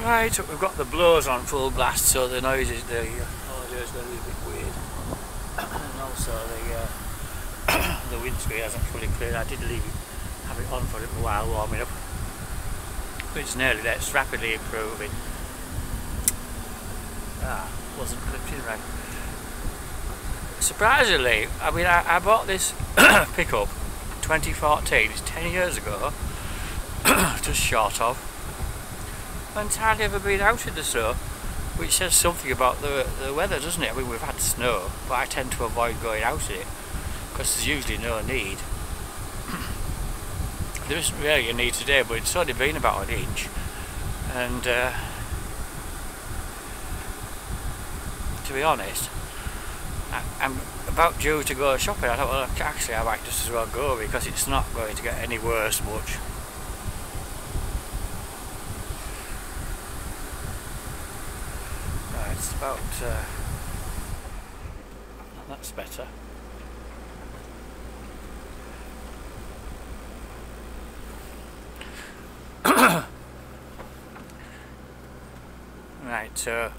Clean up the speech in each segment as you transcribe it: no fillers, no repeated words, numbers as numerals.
Right, we've got the blowers on full blast, so the noise is the audio is going to be a bit weird. And also the windscreen hasn't fully cleared. I did have it on for a little while warming up. It's nearly there, it's rapidly improving. Wasn't clipped in right. Surprisingly, I mean, I bought this pickup 2014, it's 10 years ago, just short of. And it's hardly ever been out in the snow, which says something about the weather, doesn't it? I mean, we've had snow, but I tend to avoid going out in it because there's usually no need. There isn't really a need today, but it's only been about an inch. And to be honest, I'm about due to go shopping. I thought, well, actually I might just as well go because it's not going to get any worse much. Right, it's about that's better. Right, so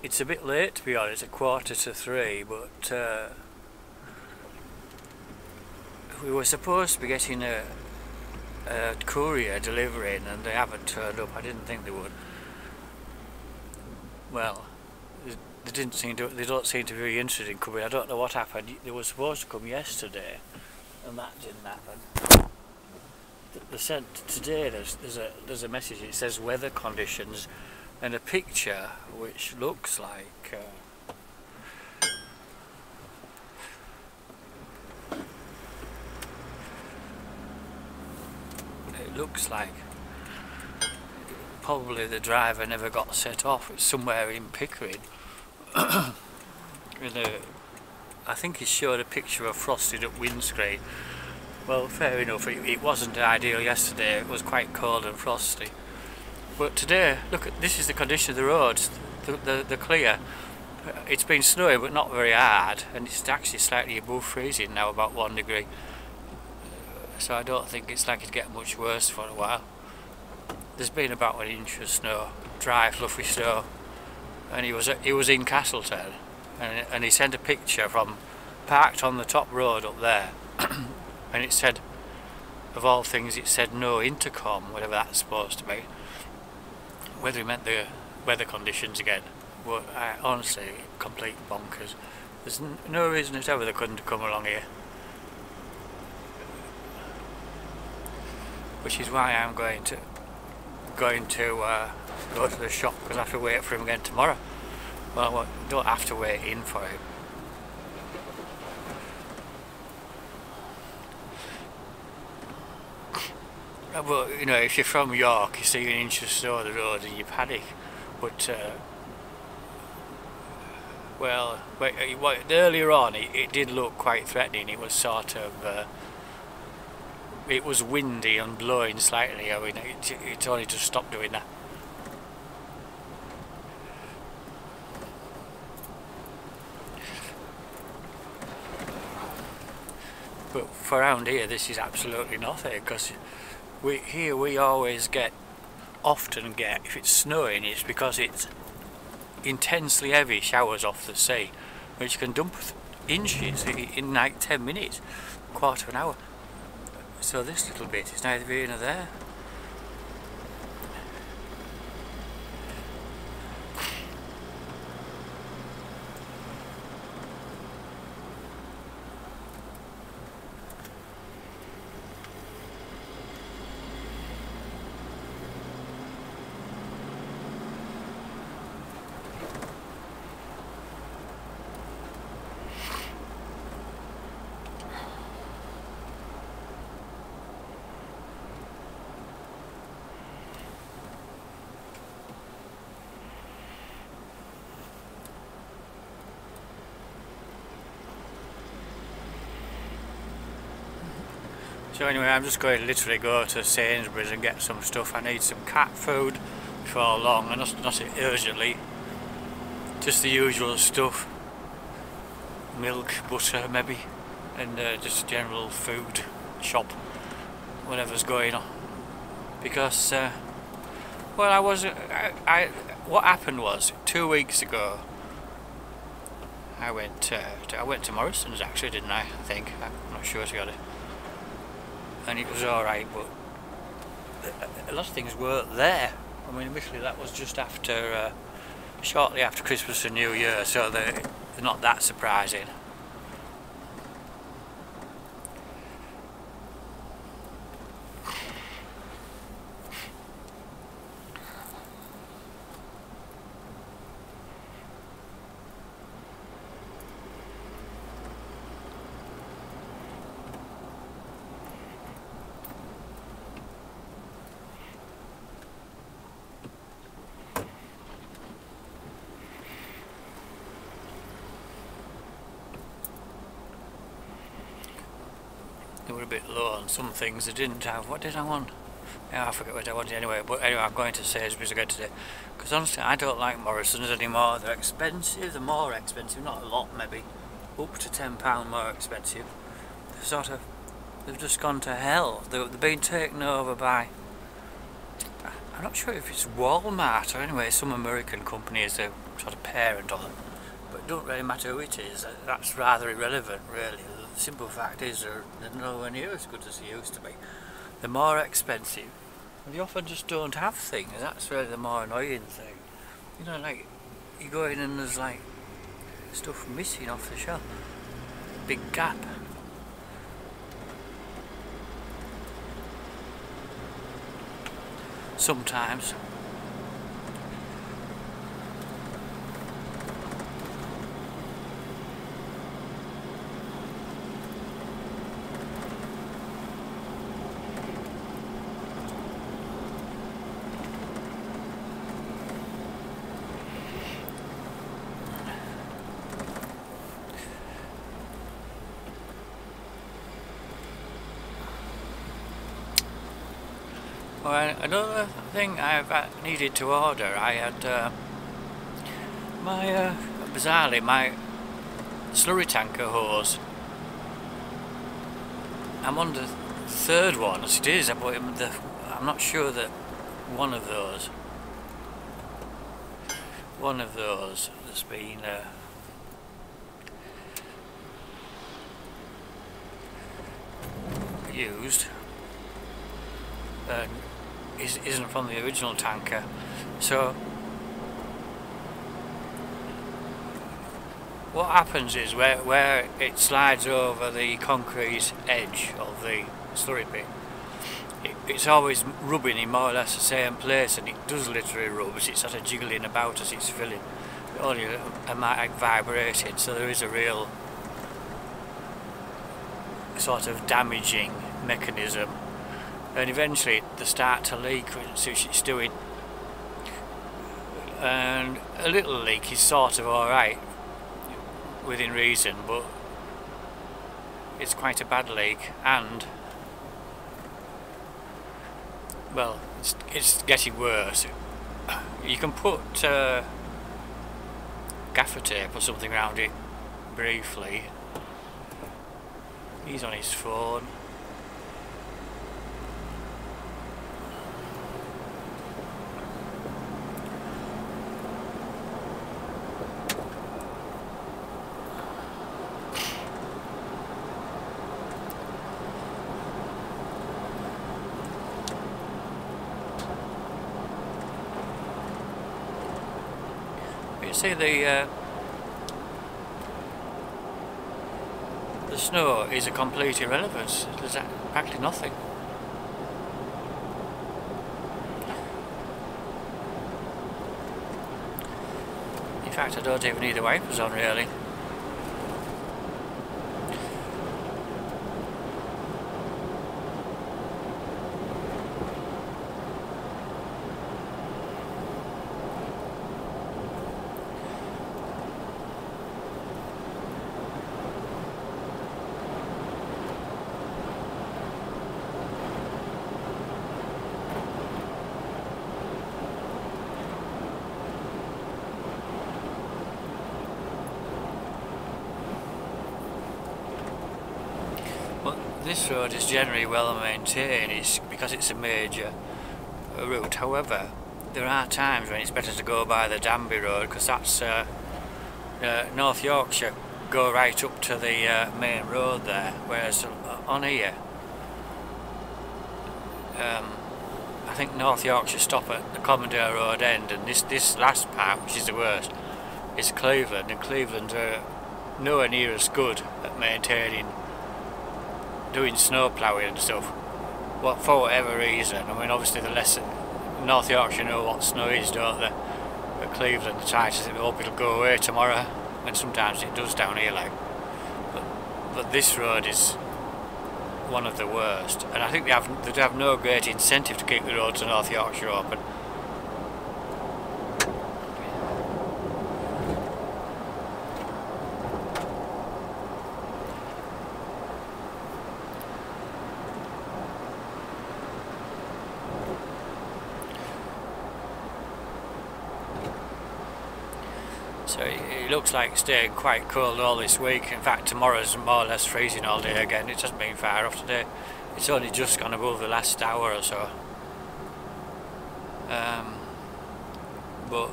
it's a bit late, to be honest, 2:45, but we were supposed to be getting a courier delivering, and they haven't turned up. I didn't think they would. Well, they don't seem to be very interested in coming. I don't know what happened. They were supposed to come yesterday, and that didn't happen. They said today there's a message. It says weather conditions, and a picture which looks like probably the driver never got set off. It's somewhere in Pickering. I think it showed a picture of frosted up windscreen. Well, fair enough, it wasn't ideal yesterday. It was quite cold and frosty. But today, look, this is the condition of the roads. They're clear. It's been snowing, but not very hard, and it's actually slightly above freezing now, about 1 degree. So I don't think it's likely to get much worse for a while. There's been about an inch of snow, dry, fluffy snow, and he was in Castleton, and he sent a picture from parked on the top road up there, and it said, of all things, it said no intercom, whatever that's supposed to be. Whether he meant the weather conditions again, but honestly, complete bonkers. There's no reason whatever they couldn't come along here. Which is why I'm going to go to the shop, because I have to wait for him again tomorrow. Well, I don't have to wait in for him. But you know, if you're from York, you see an inch of snow on the road and you panic. But well, earlier on it did look quite threatening. It was sort of it was windy and blowing slightly. I mean, it only just stopped doing that. But for around here, this is absolutely nothing, because we always often get, if it's snowing, it's because it's intensely heavy showers off the sea, which can dump inches in like 10 minutes, quarter of an hour. So this little bit is neither here nor there. So anyway, I'm just going to literally go to Sainsbury's and get some stuff. I need some cat food before long, and not urgently, just the usual stuff, milk, butter maybe, and just general food shop, whatever's going on, because Well, what happened was 2 weeks ago. I went to Morrison's actually, didn't I? I think I'm not sure to be honest. And it was all right, but a lot of things weren't there. I mean, initially that was just after, shortly after Christmas and New Year, so they're not that surprising. They were a bit low on some things. They didn't have. What did I want? Yeah, I forget what I wanted anyway. But anyway, I'm going to Sainsbury's again today because honestly, I don't like Morrison's anymore. They're expensive. They're more expensive. Not a lot, maybe up to £10 more expensive. They've just gone to hell. They've been taken over by. I'm not sure if it's Walmart or anyway some American company is the sort of parent of them. But it don't really matter who it is. That's rather irrelevant, really. The simple fact is they're nowhere near as good as they used to be. They're more expensive, and they often just don't have things. That's really the more annoying thing. You know, like you go in and there's like stuff missing off the shelf. Big gap. Sometimes. Well, another thing I've needed to order, I had bizarrely, my slurry tanker hose. I'm on the third one, as it is, but I'm not sure that one of those that's been used and isn't from the original tanker. So what happens is where it slides over the concrete edge of the slurry pit, it's always rubbing in more or less the same place, and it does literally rub. It's sort of jiggling about as it's filling, only a might vibrating, so there is a real sort of damaging mechanism, and eventually they start to leak, which it's doing. And a little leak is sort of alright within reason, but it's quite a bad leak, and well, it's getting worse. You can put gaffer tape or something around it briefly. He's on his phone. You see the snow is a complete irrelevance. There's practically nothing. In fact, I don't even need the wipers on really. This road is generally well maintained, because it's a major route. However, there are times when it's better to go by the Danby Road, because that's North Yorkshire go right up to the main road there, whereas on here I think North Yorkshire stop at the Commodore Road end, and this last part, which is the worst, is Cleveland, and Cleveland are nowhere near as good at maintaining, doing snow ploughing and stuff. What, for whatever reason. I mean, obviously the less North Yorkshire know what snow is, don't they? But Cleveland, the tightest, they hope it'll go away tomorrow, and sometimes it does down here, like. But this road is one of the worst, and I think they'd have no great incentive to keep the road to North Yorkshire open. So it looks like it's staying quite cold all this week. In fact, tomorrow's more or less freezing all day again. It hasn't been far off today. It's only just gone above the last hour or so. But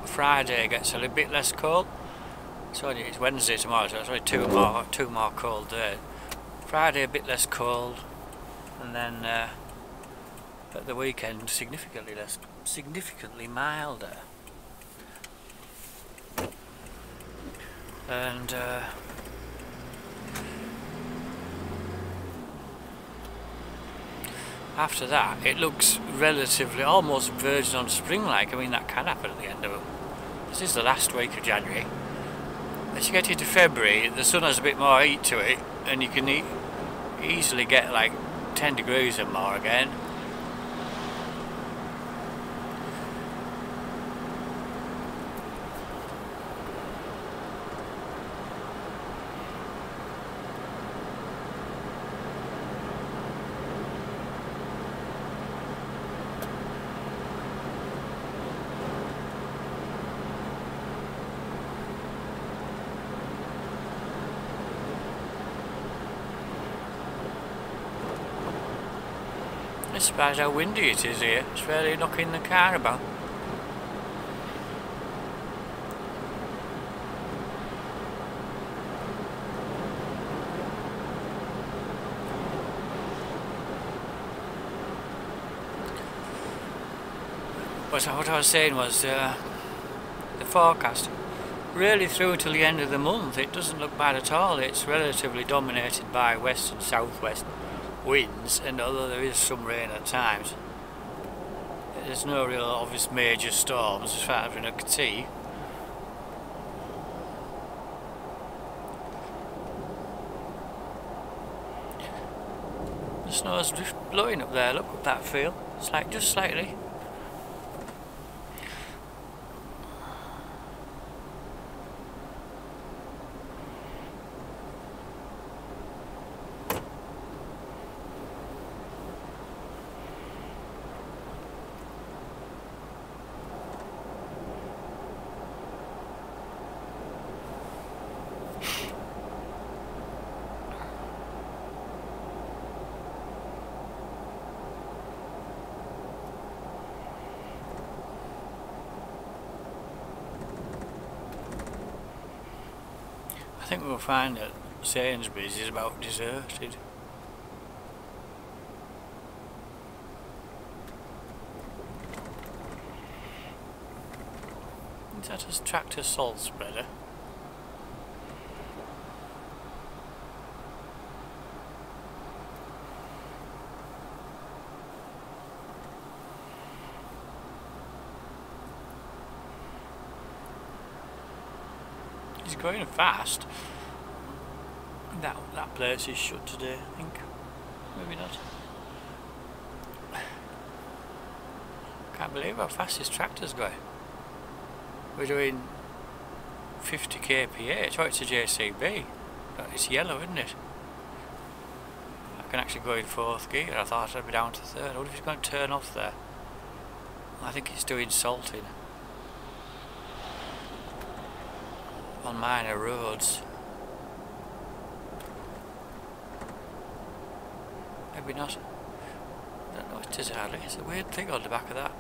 Friday gets a little bit less cold. It's Wednesday tomorrow, so it's only two more cold days. Friday a bit less cold, and then at the weekend significantly milder. And after that it looks relatively almost verging on spring-like. I mean, that can happen at the end of it. This is the last week of January. As you get into February, the sun has a bit more heat to it, and you can easily get like 10 degrees and more again. I'm surprised how windy it is here. It's really knocking the car about. But what I was saying was the forecast really through until the end of the month. It doesn't look bad at all. It's relatively dominated by west and southwest winds, and although there is some rain at times, there's no real obvious major storms as far as I can see. The snow's just blowing up there. Look at that feel. It's like just slightly. I think we'll find that Sainsbury's is about deserted. Is that a tractor salt spreader? He's going fast. That place is shut today, I think. Maybe not. Can't believe how fast this tractor's going. We're doing 50 kph. Oh, it's a JCB. But it's yellow, isn't it? I can actually go in 4th gear. I thought I'd be down to 3rd. I wonder if it's going to turn off there. I think it's doing salting on minor roads. Maybe not. I don't know what it is hardly. It's a weird thing on the back of that.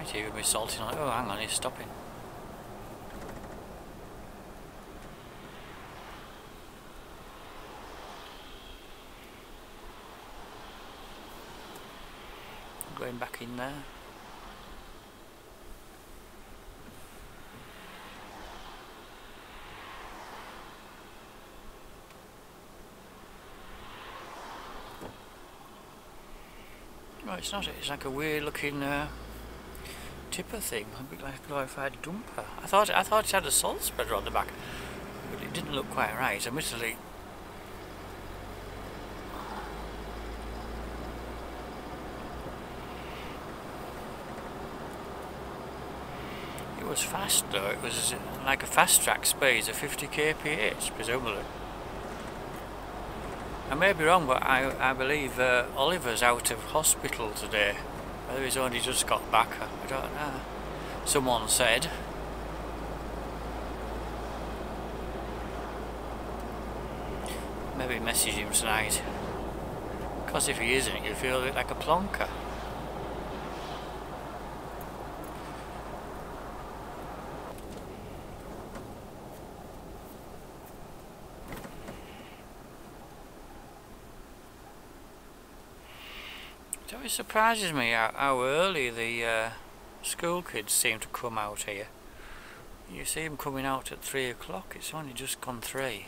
might even be salting on it. Oh, hang on, he's stopping. Going back in there. No, it's not. It's like a weird looking tipper thing, a bit like a glorified dumper. I thought it had a salt spreader on the back, but it didn't look quite right. Admittedly, it was fast though. It was like a fast track speed of 50 kph, presumably. I may be wrong, but I believe Oliver's out of hospital today. Whether he's only just got back, I don't know. Someone said. Maybe message him tonight. Because if he isn't, you feel a bit like a plonker. It always surprises me how early the school kids seem to come out here. You see them coming out at 3 o'clock, it's only just gone 3.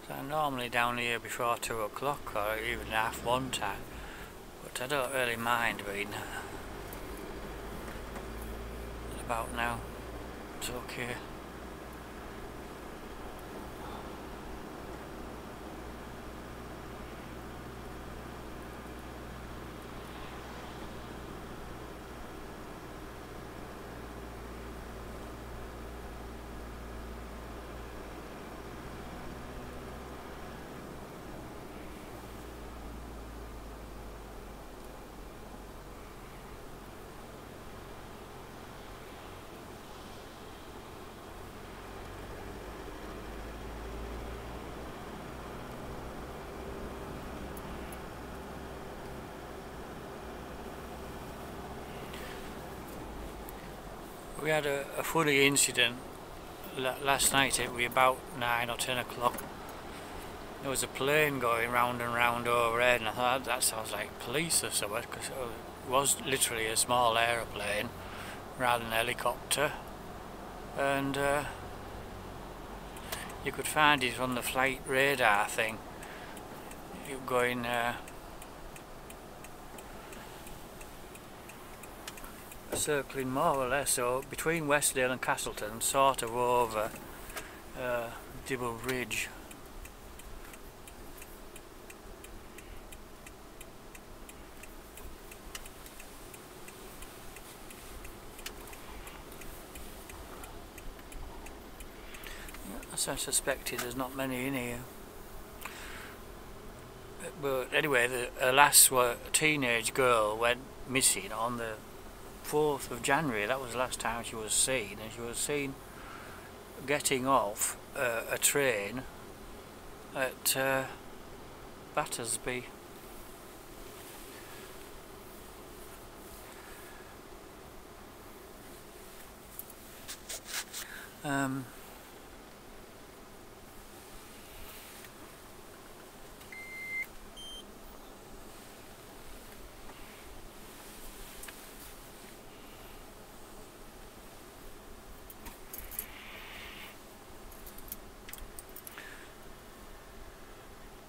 So I'm normally down here before 2 o'clock or even 1:30 time, but I don't really mind being about now. It's okay. We had a funny incident last night. It was about 9 or 10 o'clock. There was a plane going round and round overhead, and I thought that sounds like police or something, because it was literally a small aeroplane rather than a helicopter, and you could find it on the flight radar thing. You're going circling more or less so between Westdale and Castleton, sort of over Dibble Ridge. As I suspected, there's not many in here. But anyway, a lass, a teenage girl, went missing on the 4th of January. That was the last time she was seen, and she was seen getting off a train at Battersby.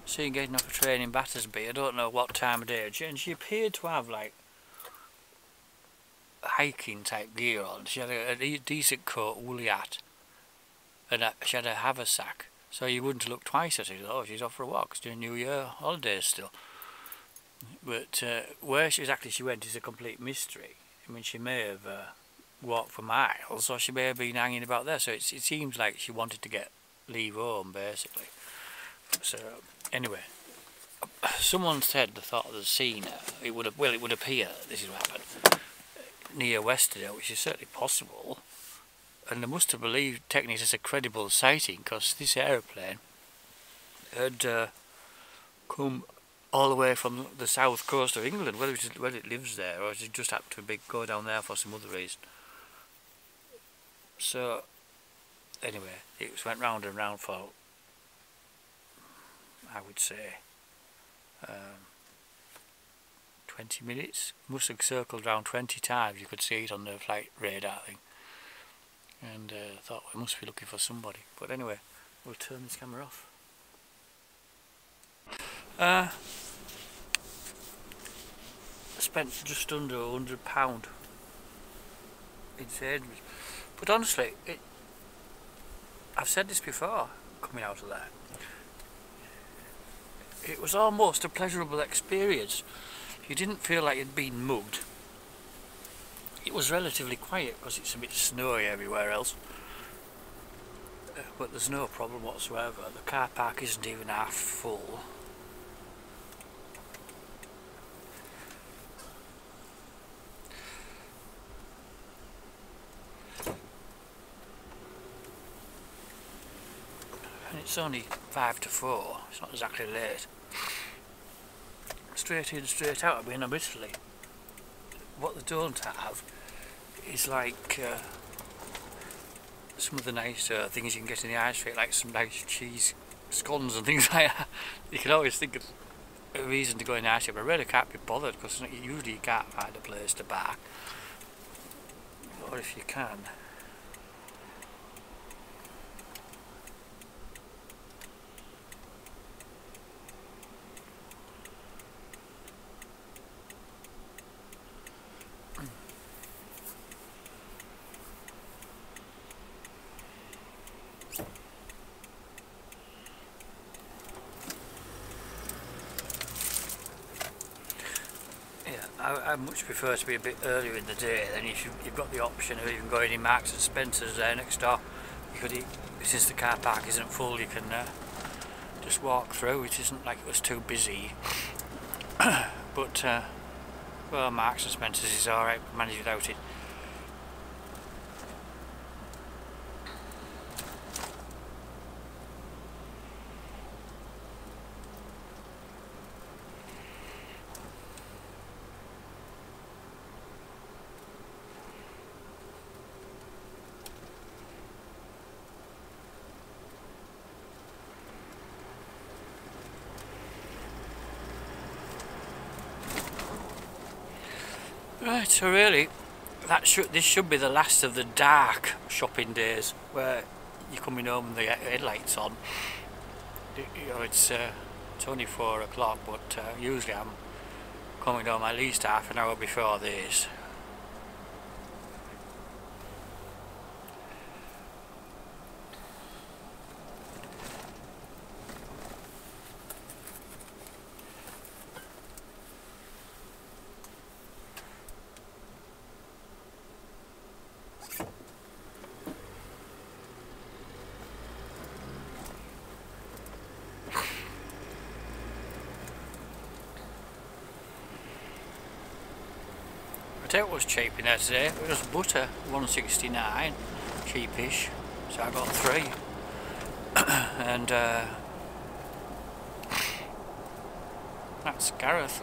Seen getting off a train in Battersby. I don't know what time of day, and she appeared to have like hiking type gear on. She had a decent coat, woolly hat, and she had a haversack, so you wouldn't look twice at it. Oh, she's off for a walk. It's doing New Year holidays still. But where exactly she went is a complete mystery. I mean, she may have walked for miles, or she may have been hanging about there. So it seems like she wanted to leave home, basically. So anyway, someone said they thought they'd seen her. It would appear this is what happened near Westerdale, which is certainly possible. and they must have taken it as a credible sighting, because this aeroplane had come all the way from the south coast of England, whether it lives there or it just happened to go down there for some other reason. So anyway, it went round and round for, I would say, 20 minutes. Must have circled round 20 times. You could see it on the flight radar thing, and thought we must be looking for somebody. But anyway, we'll turn this camera off. I spent just under £100 in Sainsbury's, but honestly, I've said this before, coming out of there, it was almost a pleasurable experience. You didn't feel like you'd been mugged. It was relatively quiet because it's a bit snowy everywhere else, but there's no problem whatsoever. The car park isn't even half full. And it's only 5 to 4, it's not exactly late. Straight in, straight out. I mean, admittedly, what they don't have is like some of the nice things you can get in the high street, like some nice cheese scones and things like that. You can always think of a reason to go in the high street, but I really can't be bothered, because usually you can't find a place to buy, or if you can, I much prefer to be a bit earlier in the day. Then if you've got the option of even going in Marks and Spencer's there next door, you could, since the car park isn't full, you can just walk through. It isn't like it was too busy. But well, Marks and Spencer's is alright, manage without it. Right, so really, this should be the last of the dark shopping days, where you're coming home and the headlights on. You know, it's only 4 o'clock, but usually I'm coming home at least half an hour before this. I tell you what was cheap in there today. It was butter, £1.69, cheapish. So I got 3, and that's Gareth.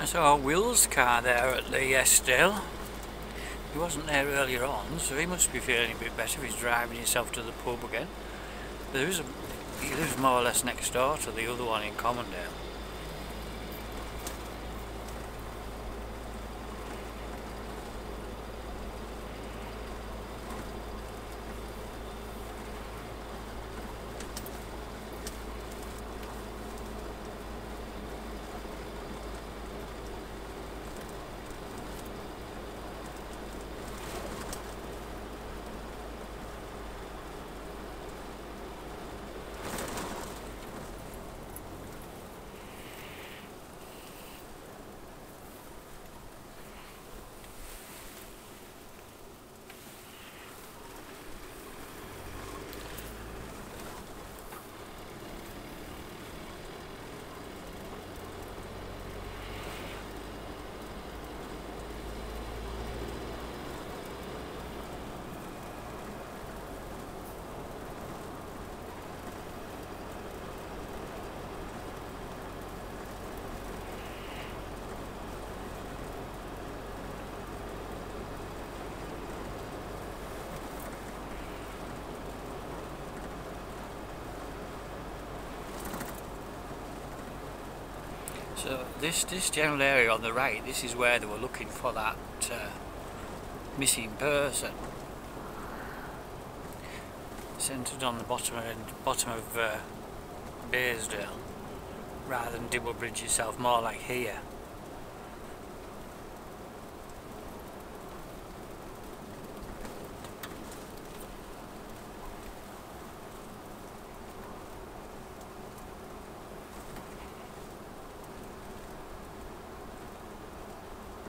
I saw Will's car there at the Estelle. He wasn't there earlier on, so he must be feeling a bit better if he's driving himself to the pub again. But he lives more or less next door to the other one in Commondale. So this general area on the right, this is where they were looking for that missing person. Centred on the bottom of Baysdale, rather than Dibblebridge itself, more like here.